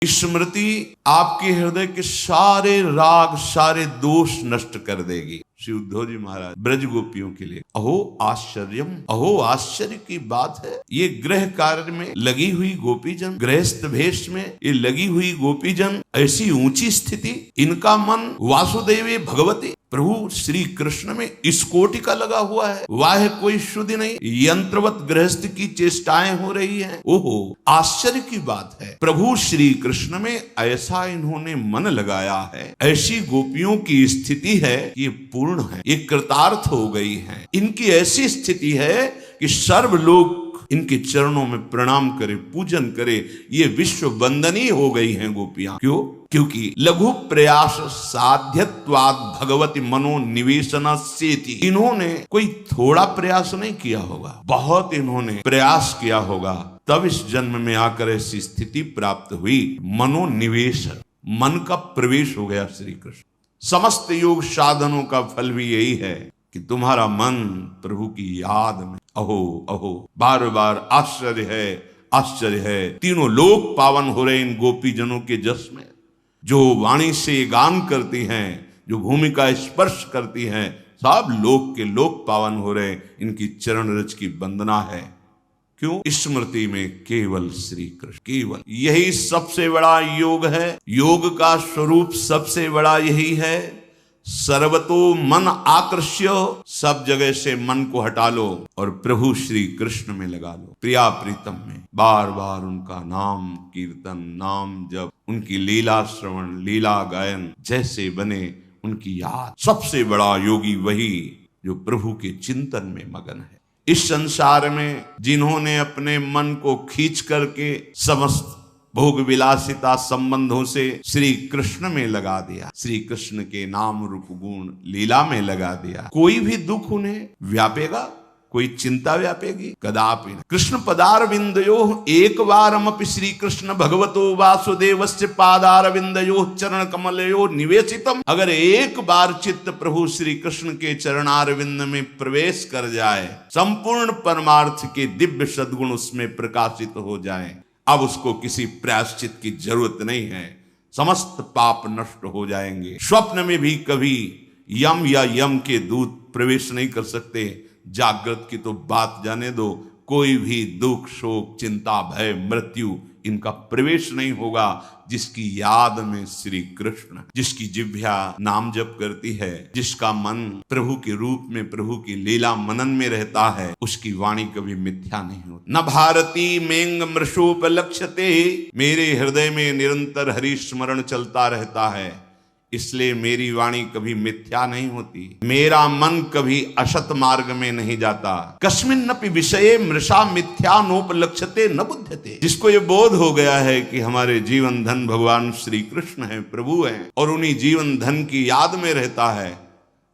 स्मृति आपके हृदय के सारे राग, सारे दोष नष्ट कर देगी। श्री उद्धव जी महाराज ब्रज गोपियों के लिए अहो आश्चर्यम, अहो आश्चर्य की बात है, ये गृह कार्य में लगी हुई गोपीजन, गृहस्थ भेष में ये लगी हुई गोपीजन, ऐसी ऊंची स्थिति, इनका मन वासुदेवे भगवती प्रभु श्री कृष्ण में इस कोटि का लगा हुआ है। वाह कोई शुद्धि नहीं, यंत्रवत गृहस्थ की चेष्टाएं हो रही हैं। ओहो आश्चर्य की बात है, प्रभु श्री कृष्ण में ऐसा इन्होंने मन लगाया है, ऐसी गोपियों की स्थिति है कि ये पूर्ण है, ये कृतार्थ हो गई है। इनकी ऐसी स्थिति है कि सर्व लोग इनके चरणों में प्रणाम करे, पूजन करे, ये विश्व वंदनीय हो गई हैं गोपियां। क्यों? क्योंकि लघु प्रयास साध्यत्वाद भगवती मनोनिवेशनस्येति, इन्होंने कोई थोड़ा प्रयास नहीं किया होगा, बहुत इन्होंने प्रयास किया होगा, तब इस जन्म में आकर ऐसी स्थिति प्राप्त हुई। मनोनिवेश, मन का प्रवेश हो गया श्री कृष्ण। समस्त योग साधनों का फल भी यही है कि तुम्हारा मन प्रभु की याद में अहो अहो बार बार आश्चर्य है, आश्चर्य है। तीनों लोक पावन हो रहे इन गोपी जनों के जस में, जो वाणी से गान करती हैं, जो भूमिका स्पर्श करती हैं, सब लोक के लोक पावन हो रहे, इनकी चरण रज की वंदना है। क्यों? स्मृति में केवल श्री कृष्ण, केवल यही सबसे बड़ा योग है। योग का स्वरूप सबसे बड़ा यही है। सर्वतो मन आकर्ष्य, सब जगह से मन को हटा लो और प्रभु श्री कृष्ण में लगा लो, प्रिया प्रीतम में। बार बार उनका नाम कीर्तन, नाम जप, उनकी लीला श्रवण, लीला गायन जैसे बने, उनकी याद। सबसे बड़ा योगी वही जो प्रभु के चिंतन में मगन है। इस संसार में जिन्होंने अपने मन को खींच करके समस्त भोग विलासिता संबंधों से श्री कृष्ण में लगा दिया, श्री कृष्ण के नाम रूप गुण लीला में लगा दिया, कोई भी दुख उन्हें व्यापेगा, कोई चिंता व्यापेगी? कदापि नहीं। कृष्ण पदारविंदयोः एक बारमपि श्री कृष्ण भगवतो वासुदेवस्य पादारविंदयोः चरण कमलयोः निवेशितम, अगर एक बार चित्त प्रभु श्री कृष्ण के चरणारविंद में प्रवेश कर जाए, संपूर्ण परमार्थ के दिव्य सद्गुण उसमें प्रकाशित हो जाए, अब उसको किसी प्रायश्चित की जरूरत नहीं है, समस्त पाप नष्ट हो जाएंगे। स्वप्न में भी कभी यम या यम के दूत प्रवेश नहीं कर सकते। जागृत की तो बात जाने दो, कोई भी दुख, शोक, चिंता, भय, मृत्यु इनका प्रवेश नहीं होगा जिसकी याद में श्री कृष्ण, जिसकी जिह्वा नाम जप करती है, जिसका मन प्रभु के रूप में, प्रभु की लीला मनन में रहता है, उसकी वाणी कभी मिथ्या नहीं होती। न भारती मेंग मृषोपलक्ष्यते, मेरे हृदय में निरंतर हरि स्मरण चलता रहता है, इसलिए मेरी वाणी कभी मिथ्या नहीं होती, मेरा मन कभी असत मार्ग में नहीं जाता। कस्मिन्नपि विषये मृषा मिथ्या नोपलक्ष्यते न बुध्यते, जिसको ये बोध हो गया है कि हमारे जीवन धन भगवान श्री कृष्ण है, प्रभु हैं, और उन्हीं जीवन धन की याद में रहता है,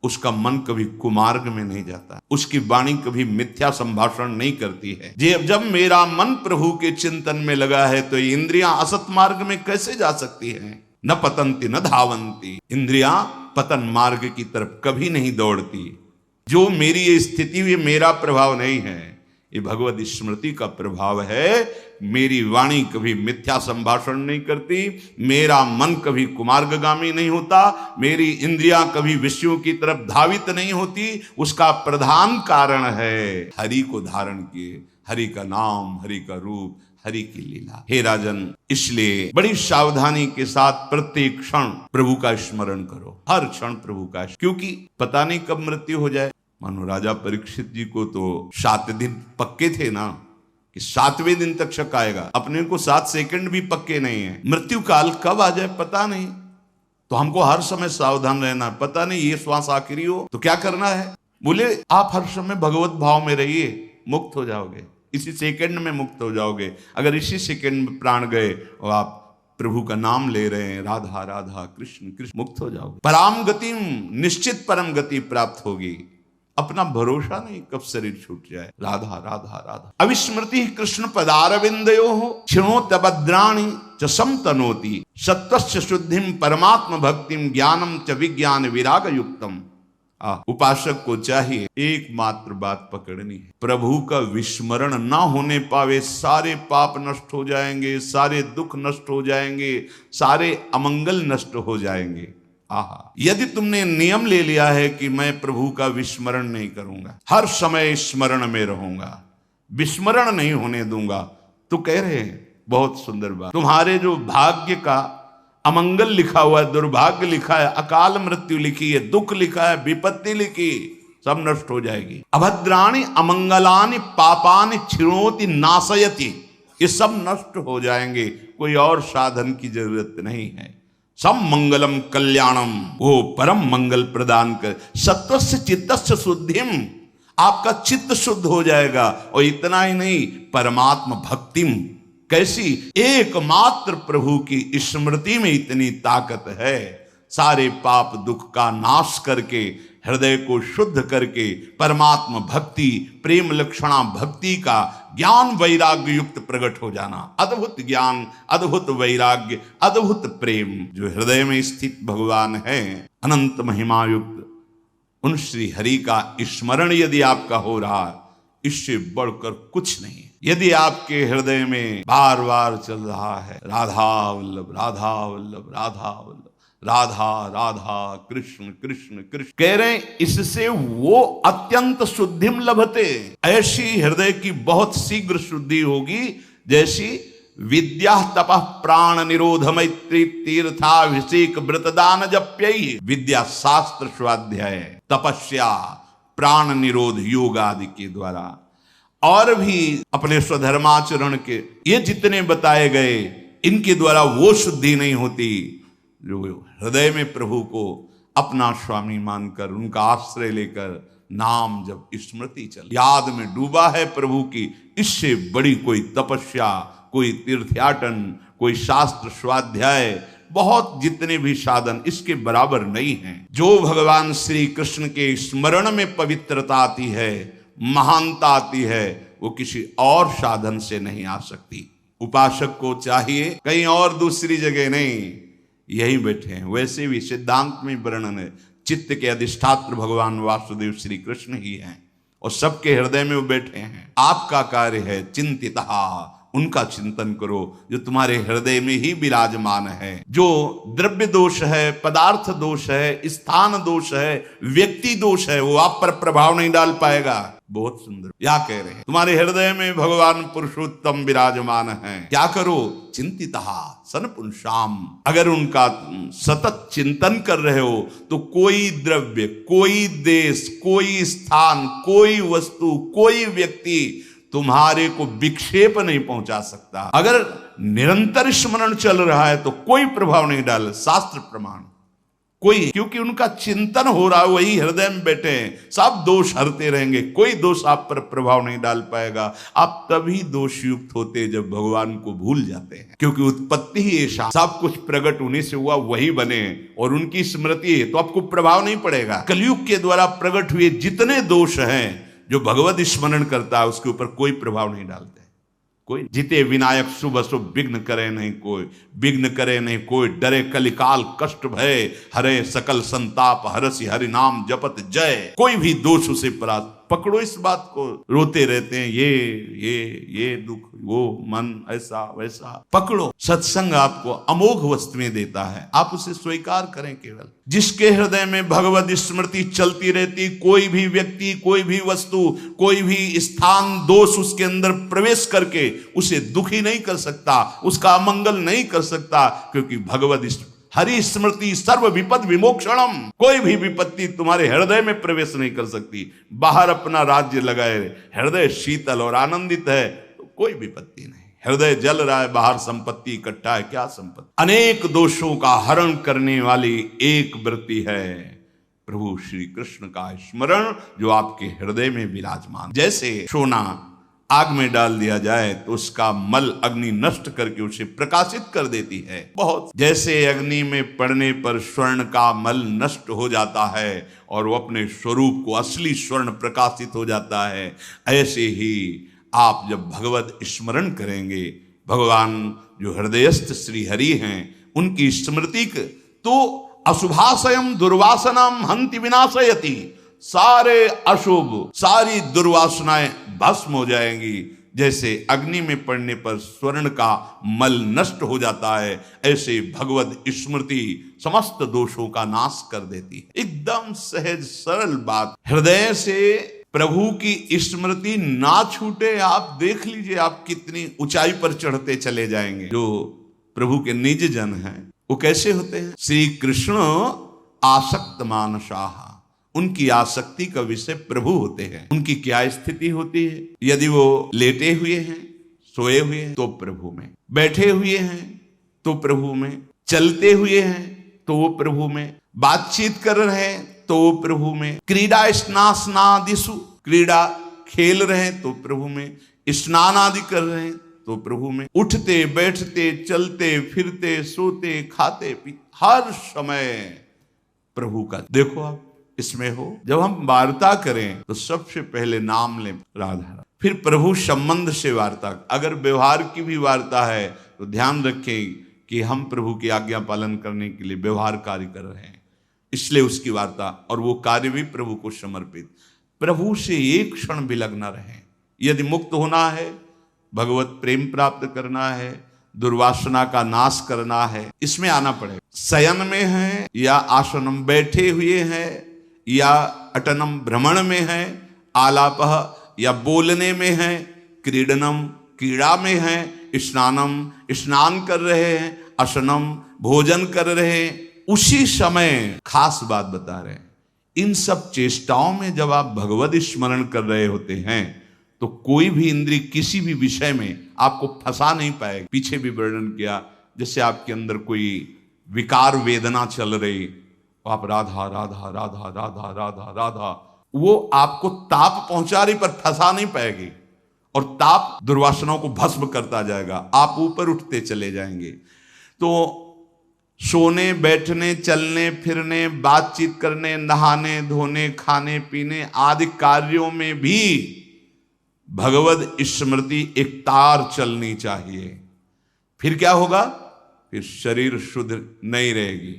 उसका मन कभी कुमार्ग में नहीं जाता, उसकी वाणी कभी मिथ्या संभाषण नहीं करती है। जब मेरा मन प्रभु के चिंतन में लगा है तो इंद्रियां असत मार्ग में कैसे जा सकती हैं? न पतंती न धावंती, इंद्रियां पतन मार्ग की तरफ कभी नहीं दौड़ती। जो मेरी ये स्थिति हुई, मेरा प्रभाव नहीं है, ये भगवत स्मृति का प्रभाव है। मेरी वाणी कभी मिथ्या संभाषण नहीं करती, मेरा मन कभी कुमार्गगामी नहीं होता, मेरी इंद्रियां कभी विषयों की तरफ धावित नहीं होती। उसका प्रधान कारण है हरि को धारण किए, हरि का नाम, हरि का रूप, हरि की लीला। हे राजन, इसलिए बड़ी सावधानी के साथ प्रत्येक क्षण प्रभु का स्मरण करो, हर क्षण प्रभु का, क्योंकि पता नहीं कब मृत्यु हो जाए। मानो राजा परीक्षित जी को तो 7 दिन पक्के थे ना, कि 7वें दिन तक शक आएगा, अपने को 7 सेकंड भी पक्के नहीं है। मृत्यु काल कब आ जाए पता नहीं, तो हमको हर समय सावधान रहना। पता नहीं ये श्वास आखिरी हो तो क्या करना है? बोले आप हर समय भगवत भाव में रहिए, मुक्त हो जाओगे, इसी सेकंड में मुक्त हो जाओगे। अगर इसी सेकंड में प्राण गए और आप प्रभु का नाम ले रहे हैं, राधा राधा कृष्ण कृष्ण, मुक्त हो जाओगे। पराम गति, निश्चित परम गति प्राप्त होगी। अपना भरोसा नहीं कब शरीर छूट जाए। राधा राधा राधा। अविस्मृति कृष्ण पदारविंदयोः क्षणोत्यभद्राणि च समतनोति, सत्वस्य शुद्धिम परमात्म भक्तिम ज्ञानम च विज्ञान विराग युक्तम। उपासक को चाहिए एकमात्र बात पकड़नी है, प्रभु का विस्मरण ना होने पावे, सारे पाप नष्ट हो जाएंगे, सारे दुख नष्ट हो जाएंगे, सारे अमंगल नष्ट हो जाएंगे। यदि तुमने नियम ले लिया है कि मैं प्रभु का विस्मरण नहीं करूंगा, हर समय स्मरण में रहूंगा, विस्मरण नहीं होने दूंगा, तो कह रहे हैं बहुत सुंदर बात, तुम्हारे जो भाग्य का अमंगल लिखा हुआ है, दुर्भाग्य लिखा है, अकाल मृत्यु लिखी है, दुख लिखा है, विपत्ति लिखी, सब नष्ट हो जाएगी। अभद्राणि अमंगलानि पापानि छिणोति नाशयति, ये सब नष्ट हो जाएंगे, कोई और साधन की जरूरत नहीं है। सब मंगलम कल्याणम, वो परम मंगल प्रदान कर, सत्वस्य चित्तस्य शुद्धिम, आपका चित्त शुद्ध हो जाएगा। और इतना ही नहीं, परमात्म भक्तिम, कैसी, एकमात्र प्रभु की स्मृति में इतनी ताकत है, सारे पाप दुख का नाश करके, हृदय को शुद्ध करके, परमात्मा भक्ति, प्रेम लक्षणा भक्ति का ज्ञान वैराग्य युक्त प्रकट हो जाना। अद्भुत ज्ञान, अद्भुत वैराग्य, अद्भुत प्रेम जो हृदय में स्थित भगवान है, अनंत महिमा युक्त उन श्री हरि का स्मरण यदि आपका हो रहा, इससे बढ़कर कुछ नहीं। यदि आपके हृदय में बार बार चल रहा है राधा वल्लभ, राधा वल्लभ, राधा वल्लभ, राधा राधा, कृष्ण कृष्ण कृष्ण, कह रहे हैं इससे वो अत्यंत शुद्धिम लभते, ऐसी हृदय की बहुत शीघ्र शुद्धि होगी जैसी विद्या तपः प्राण निरोध मैत्री तीर्थाभिषेक व्रतदान जप्यई, विद्या शास्त्र स्वाध्याय, तपस्या, प्राण निरोध योग आदि के द्वारा, और भी अपने स्वधर्माचरण के ये जितने बताए गए, इनके द्वारा वो शुद्धि नहीं होती जो हृदय में प्रभु को अपना स्वामी मानकर, उनका आश्रय लेकर नाम जब स्मृति चल, याद में डूबा है प्रभु की, इससे बड़ी कोई तपस्या, कोई तीर्थयाटन, कोई शास्त्र स्वाध्याय, बहुत जितने भी साधन इसके बराबर नहीं हैं। जो भगवान श्री कृष्ण के स्मरण में पवित्रता आती है, महानता आती है, वो किसी और साधन से नहीं आ सकती। उपासक को चाहिए कहीं और दूसरी जगह नहीं, यही बैठे हैं। वैसे भी सिद्धांत में वर्णन है, चित्त के अधिष्ठात्र भगवान वासुदेव श्री कृष्ण ही हैं और सबके हृदय में वो बैठे हैं। आपका कार्य है चिंतितः, उनका चिंतन करो जो तुम्हारे हृदय में ही विराजमान है। जो द्रव्य दोष है, पदार्थ दोष है, स्थान दोष है, व्यक्ति दोष है, वो आप पर प्रभाव नहीं डाल पाएगा। बहुत सुंदर, क्या कह रहे हैं, तुम्हारे हृदय में भगवान पुरुषोत्तम विराजमान है। क्या करो, चिंतितः सन पुंसाम, अगर उनका सतत चिंतन कर रहे हो तो कोई द्रव्य, कोई देश, कोई स्थान, कोई वस्तु, कोई व्यक्ति तुम्हारे को विक्षेप नहीं पहुंचा सकता। अगर निरंतर स्मरण चल रहा है तो कोई प्रभाव नहीं डाल, शास्त्र प्रमाण कोई, क्योंकि उनका चिंतन हो रहा है, वही हृदय में बैठे हैं, सब दोष हरते रहेंगे, कोई दोष आप पर प्रभाव नहीं डाल पाएगा। आप तभी दोष युक्त होते जब भगवान को भूल जाते हैं, क्योंकि उत्पत्ति ही ऐसा, सब कुछ प्रकट उन्हीं से हुआ, वही बने और उनकी स्मृति है तो आपको प्रभाव नहीं पड़ेगा। कलयुग के द्वारा प्रकट हुए जितने दोष हैं, जो भगवत स्मरण करता है उसके ऊपर कोई प्रभाव नहीं डालते। कोई जिते विनायक शुभ अशुभ विघ्न करे नहीं कोई, विघ्न करे नहीं कोई, डरे कलिकाल कष्ट भय, हरे सकल संताप हरसि हरि नाम जपत जय। कोई भी दोष उसे परास्त, पकड़ो इस बात को, रोते रहते हैं ये दुख, वो मन ऐसा वैसा, पकड़ो। सत्संग आपको अमोघ वस्तुएं देता है, आप उसे स्वीकार करें। केवल जिसके हृदय में भगवत स्मृति चलती रहती, कोई भी व्यक्ति, कोई भी वस्तु, कोई भी स्थान, दोष उसके अंदर प्रवेश करके उसे दुखी नहीं कर सकता, उसका अमंगल नहीं कर सकता, क्योंकि भगवत हरि स्मृति सर्व विपद विमोक्षणम, कोई भी विपत्ति तुम्हारे हृदय में प्रवेश नहीं कर सकती। बाहर अपना राज्य लगाए, हृदय शीतल और आनंदित है तो कोई विपत्ति नहीं। हृदय जल रहा है, बाहर संपत्ति इकट्ठा है, क्या संपत्ति। अनेक दोषों का हरण करने वाली एक वृत्ति है प्रभु श्री कृष्ण का स्मरण, जो आपके हृदय में विराजमान। जैसे सोना आग में डाल दिया जाए तो उसका मल अग्नि नष्ट करके उसे प्रकाशित कर देती है। बहुत जैसे अग्नि में पड़ने पर स्वर्ण का मल नष्ट हो जाता है और वो अपने स्वरूप को, असली स्वर्ण प्रकाशित हो जाता है, ऐसे ही आप जब भगवत स्मरण करेंगे, भगवान जो हृदयस्थ श्री हरि हैं उनकी स्मृति, तो अशुभाशयम दुर्वासनाम हंति विनाशयति। सारे अशुभ, सारी दुर्वासनाएं भस्म हो जाएंगी। जैसे अग्नि में पड़ने पर स्वर्ण का मल नष्ट हो जाता है, ऐसे भगवत स्मृति समस्त दोषों का नाश कर देती है। एकदम सहज सरल बात। हृदय से प्रभु की स्मृति ना छूटे, आप देख लीजिए आप कितनी ऊंचाई पर चढ़ते चले जाएंगे। जो प्रभु के निज जन हैं वो कैसे होते हैं? श्री कृष्ण आसक्त मानसाः, उनकी आसक्ति का विषय प्रभु होते हैं। उनकी क्या स्थिति होती है? यदि वो लेटे हुए हैं, सोए हुए हैं तो प्रभु में, बैठे हुए हैं तो प्रभु में, चलते हुए हैं तो वो प्रभु में, बातचीत कर रहे हैं तो वो प्रभु में, क्रीड़ा स्नानादिषु, क्रीड़ा खेल रहे हैं तो प्रभु में, स्नान आदि कर रहे हैं तो प्रभु में, उठते बैठते चलते फिरते सोते खाते पीते हर समय प्रभु का। देखो आप इसमें हो। जब हम वार्ता करें तो सबसे पहले नाम लें राधा, फिर प्रभु संबंध से वार्ता। अगर व्यवहार की भी वार्ता है तो ध्यान रखें कि हम प्रभु की आज्ञा पालन करने के लिए व्यवहार कार्य कर रहे हैं, इसलिए उसकी वार्ता और वो कार्य भी प्रभु को समर्पित। प्रभु से एक क्षण विलग न रहें। यदि मुक्त होना है, भगवत प्रेम प्राप्त करना है, दुर्वासना का नाश करना है, इसमें आना पड़ेगा। शयन में है या आसनम, बैठे हुए हैं या अटनम भ्रमण में है, आलापह या बोलने में है, क्रीडनम क्रीड़ा में है, स्नानम स्नान कर रहे हैं, असनम भोजन कर रहे हैं, उसी समय खास बात बता रहे हैं। इन सब चेष्टाओं में जब आप भगवत स्मरण कर रहे होते हैं तो कोई भी इंद्रिय किसी भी विषय में आपको फंसा नहीं पाएगी। पीछे भी वर्णन किया, जैसे आपके अंदर कोई विकार वेदना चल रही, आप राधा राधा राधा राधा राधा राधा, वो आपको ताप पहुंचा रही पर फंसा नहीं पाएगी, और ताप दुर्वासनाओं को भस्म करता जाएगा, आप ऊपर उठते चले जाएंगे। तो सोने बैठने चलने फिरने बातचीत करने नहाने धोने खाने पीने आदि कार्यों में भी भगवत स्मृति एक तार चलनी चाहिए। फिर क्या होगा? फिर शरीर शुद्ध नहीं रहेगी,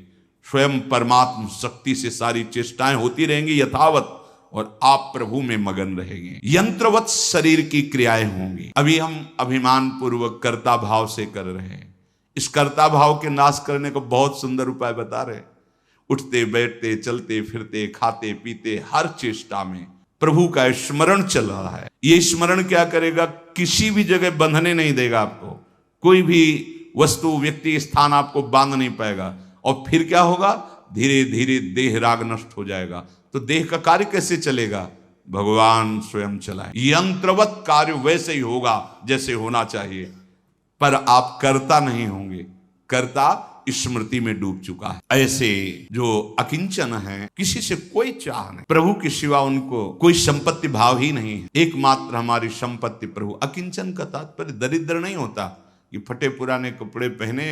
स्वयं परमात्म शक्ति से सारी चेष्टाएं होती रहेंगी यथावत, और आप प्रभु में मगन रहेंगे। यंत्रवत शरीर की क्रियाएं होंगी। अभी हम अभिमान पूर्वक कर्ता भाव से कर रहे हैं। इस कर्ता भाव के नाश करने को बहुत सुंदर उपाय बता रहे। उठते बैठते चलते फिरते खाते पीते हर चेष्टा में प्रभु का स्मरण चल रहा है। ये स्मरण क्या करेगा? किसी भी जगह बंधने नहीं देगा आपको, कोई भी वस्तु व्यक्ति स्थान आपको बांध नहीं पाएगा। और फिर क्या होगा? धीरे धीरे देह राग नष्ट हो जाएगा। तो देह का कार्य कैसे चलेगा? भगवान स्वयं चलाए। यंत्रवत कार्य वैसे ही होगा जैसे होना चाहिए, पर आप कर्ता नहीं होंगे, कर्ता स्मृति में डूब चुका है। ऐसे जो अकिंचन है, किसी से कोई चाह नहीं, प्रभु के सिवा उनको कोई संपत्ति भाव ही नहीं है। एकमात्र हमारी संपत्ति प्रभु। अकिंचन का तात्पर्य दरिद्र नहीं होता कि फटे पुराने कपड़े पहने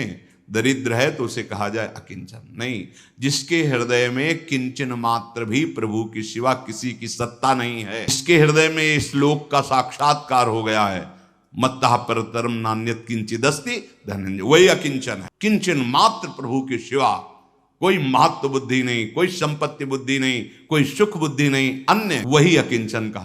दरिद्र है तो उसे कहा जाए अकिंचन, नहीं। जिसके हृदय में किंचन मात्र भी प्रभु के सिवा किसी की सत्ता नहीं है, जिसके हृदय में इस लोक का साक्षात्कार हो गया है, मत्तः परतरम नान्यत किंचिदस्ति धनंजय, वही अकिंचन है। किंचन मात्र प्रभु के सिवा कोई महत्व बुद्धि नहीं, कोई संपत्ति बुद्धि नहीं, कोई सुख बुद्धि नहीं, अन्य वही अकिंचन कहा।